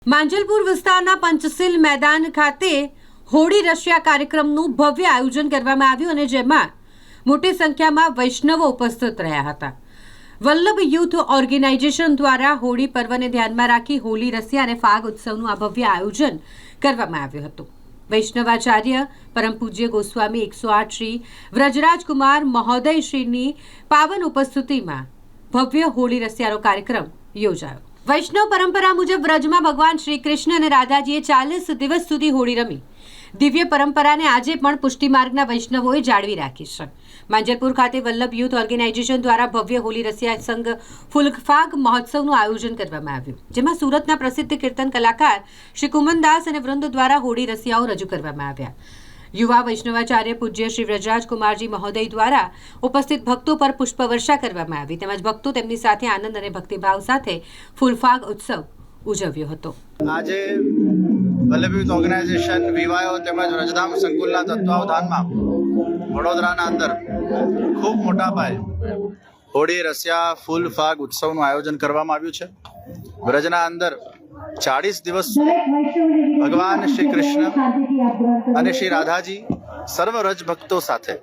માંજલપુર વિસ્તારના પંચશીલ મેદાન ખાતે હોળી રશિયા કાર્યક્રમનું ભવ્ય આયોજન કરવામાં આવ્યું અને જેમાં મોટી સંખ્યામાં વૈષ્ણવો ઉપસ્થિત રહ્યા હતા। વલ્લભ યુથ ઓર્ગેનાઇઝેશન દ્વારા હોળી પર્વને ધ્યાનમાં રાખી હોળી રશિયા અને ફાગ ઉત્સવનું આ ભવ્ય આયોજન કરવામાં આવ્યું હતું। વૈષ્ણવાચાર્ય પરમ પૂજ્ય ગોસ્વામી 108 શ્રી વ્રજરાજકુમાર મહોદય શ્રીની પાવન ઉપસ્થિતિમાં ભવ્ય હોળી રશિયાનો કાર્યક્રમ યોજાયો। વૈષ્ણવ પરંપરા મુજબ વ્રજમાં ભગવાન શ્રી કૃષ્ણ અને રાધાજીએ 40 દિવસ સુધી હોળી રમી દિવ્ય પરંપરાને આજે પણ પુષ્ટિ માર્ગના વૈષ્ણવોએ જાળવી રાખી છે। માંજલપુર ખાતે વલ્લભ યુથ ઓર્ગેનાઇઝેશન દ્વારા ભવ્ય હોળી રશિયા સંઘ ફૂલફાગ મહોત્સવનું આયોજન કરવામાં આવ્યું, જેમાં સુરતના પ્રસિદ્ધ કીર્તન કલાકાર શ્રી કુમનદાસ અને વૃંદ દ્વારા હોળી રશિયાઓ રજૂ કરવામાં આવ્યા। યુવા વૈષ્ણવાચાર્ય પૂજ્ય શ્રી વ્રજરાજકુમારજી મહોદય દ્વારા ઉપસ્થિત ભક્તો પર પુષ્પવર્ષા કરવામાં આવી તેમજ ભક્તો તેમની સાથે આનંદ અને ભક્તિભાવ સાથે ફૂલફાગ ઉત્સવ ઉજવ્યો હતો। આજે વલ્લભ યુથ ઓર્ગેનાઇઝેશન વિવાયો તેમજ રજધામ સંકુલના તત્વાવધાનમાં વડોદરાના અંદર ખૂબ મોટા પાયે હોળી રશિયા ફૂલફાગ ઉત્સવનું આયોજન કરવામાં આવ્યું છે। વ્રજના અંદર 40 દિવસ ભગવાન શ્રી કૃષ્ણ અને શ્રી રાધાજી સર્વ રજ ભક્તો સાથે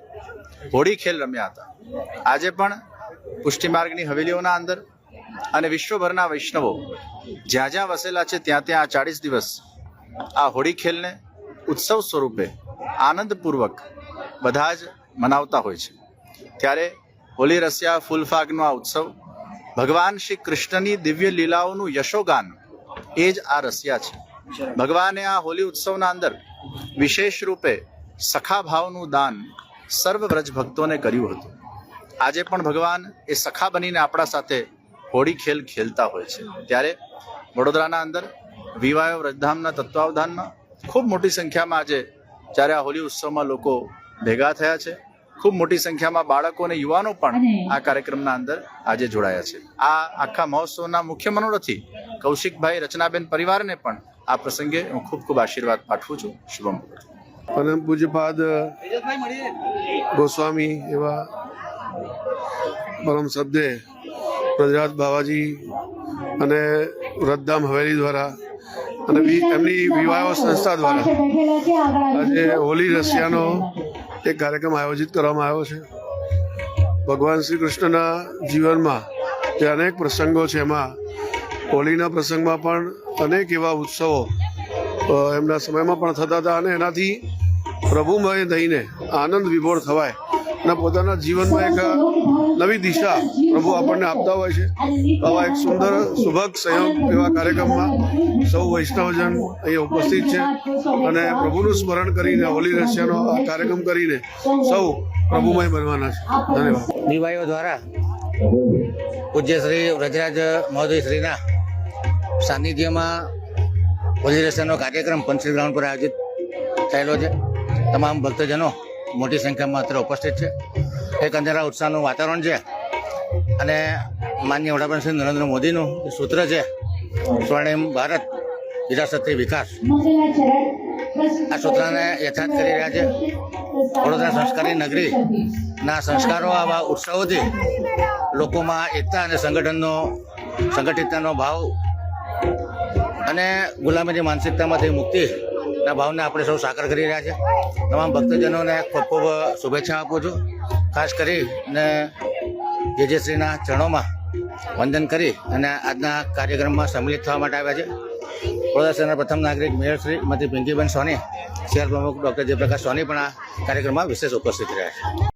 હોળી ખેલ રમ્યા હતા। આજે પણ પુષ્ટિ માર્ગની હવેલીઓના અંદર અને વિશ્વભરના વૈષ્ણવો જ્યાં જ્યાં વસેલા છે ત્યાં ત્યાં 40 દિવસ આ હોળી ખેલને ઉત્સવ સ્વરૂપે આનંદપૂર્વક બધા જ મનાવતા હોય છે। ત્યારે હોળી રશિયા ફૂલફાગનો આ ઉત્સવ ભગવાન શ્રી કૃષ્ણની દિવ્ય લીલાઓનું યશોગાન એ જ આ રશિયા છે। ભગવાને આ હોળી ઉત્સવના અંદર વિશેષ રૂપે સખા ભાવનું દાન સર્વ વ્રજ ભક્તોને કર્યું હતું। આજે પણ ભગવાન એ સખા બનીને આપણા સાથે હોળી ખેલ ખેલતા હોય છે। ત્યારે વડોદરાના અંદર વિવાયો વ્રજધામના તત્વાવધાનમાં ખૂબ મોટી સંખ્યામાં આજે જ્યારે આ હોળી ઉત્સવમાં લોકો ભેગા થયા છે। ખૂબ મોટી સંખ્યામાં બાળકો અને યુવાનો પણ આ કાર્યક્રમના અંદર આજે જોડાયા છે। આ આખા મહોત્સવના મુખ્ય મનોરથી કૌશિકભાઈ રચનાબેન પરિવારને પણ આ પ્રસંગે હું ખૂબ ખૂબ આશીર્વાદ પાઠવું છું। શુભમ। પરમ પૂજ્યપાદ ગોસ્વામી એવા પરમ સદ્દે વ્રજરાજ બાવાજી અને વ્રજધામ હવેલી દ્વારા અને એમની વિવાહ સંસ્થા દ્વારા આજે હોળી રશિયાનો એક કાર્યક્રમ આયોજિત કરવામાં આવ્યો છે। ભગવાન શ્રી કૃષ્ણના જીવનમાં જે અનેક પ્રસંગો છે એમાં હોળીના પ્રસંગમાં પણ અનેક એવા ઉત્સવો એમના સમયમાં પણ થતા હતા અને એનાથી પ્રભુમય થઈને આનંદ વિભોર થવાય અને પોતાના જીવનમાં એક નવી દિશા પ્રભુ આપણને આપતા હોય છે। આવા એક સુંદર સુભગ સંયોગ એવા કાર્યક્રમમાં સૌ વૈષ્ણવજન અહીંયા ઉપસ્થિત છે અને પ્રભુનું સ્મરણ કરીને હોળી રશિયાનો આ કાર્યક્રમ કરીને સૌ પ્રભુમય બનવાના છે। ધન્યવાદ। વિવાયો દ્વારા પૂજ્ય શ્રી વ્રજરાજ મહોદય શ્રીના સાનિધ્યમાં હોળી રશિયાનો કાર્યક્રમ પંચશીલ ગ્રાઉન્ડ પર આયોજિત થયેલો છે। તમામ ભક્તજનો મોટી સંખ્યામાં અત્યારે ઉપસ્થિત છે। એક અંધારા ઉત્સાહનું વાતાવરણ છે અને માનનીય વડાપ્રધાન શ્રી નરેન્દ્ર મોદીનું સૂત્ર છે સ્વર્ણિમ ભારત વિરાસતથી વિકાસ, આ સૂત્રને યથાર્થ કરી રહ્યા છે। વડોદરા સંસ્કારી નગરીના સંસ્કારો આવા ઉત્સવોથી લોકોમાં એકતા અને સંગઠિતતાનો ભાવ અને ગુલામીની માનસિકતામાંથી મુક્તિના ભાવને આપણે સૌ સાકાર કરી રહ્યા છે। તમામ ભક્તજનોને ખૂબ ખૂબ શુભેચ્છા આપું છું। ખાસ કરીને જે શ્રીના ચરણોમાં વંદન કરી અને આજના કાર્યક્રમમાં સંમિલિત થવા માટે આવ્યા છે। વડોદરા શહેરના પ્રથમ નાગરિક મેયર શ્રીમતી પિંકીબેન સોની, શહેર પ્રમુખ ડૉક્ટર જયપ્રકાશ સોની પણ આ કાર્યક્રમમાં વિશેષ ઉપસ્થિત રહ્યા છે।